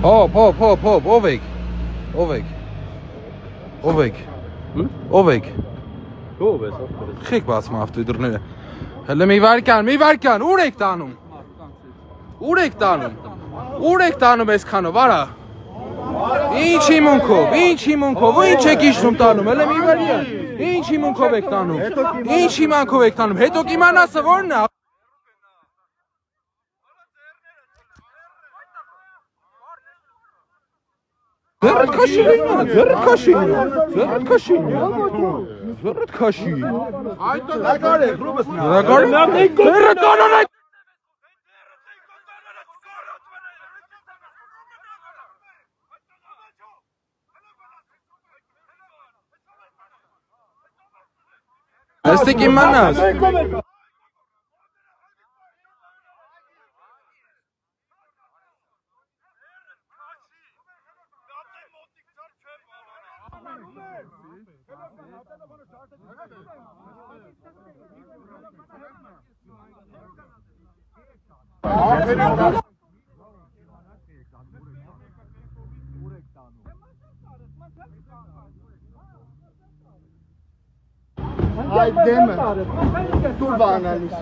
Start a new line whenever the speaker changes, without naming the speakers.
Հոп, ով եք։ Ով եք։
Ո՞վ ես ավտորը։
Խեք բացում ավտոդրները։ Հələ մի վարկյան, ուր եք տանում։ Ուր եք տանում այսքանով, արա։ Ինչ հիմունքով, ինչ եք իջնում տանում, հələ մի վարկյան։ Ինչ հիմունքով եք տանում։ Հետո կիմանասը ո՞րն է։ Ձեռդ քաշի։ Այդ նկար է, ռուբս նա։ Այստեղ իմանաս։
Այդ դեմը դուր բանալիս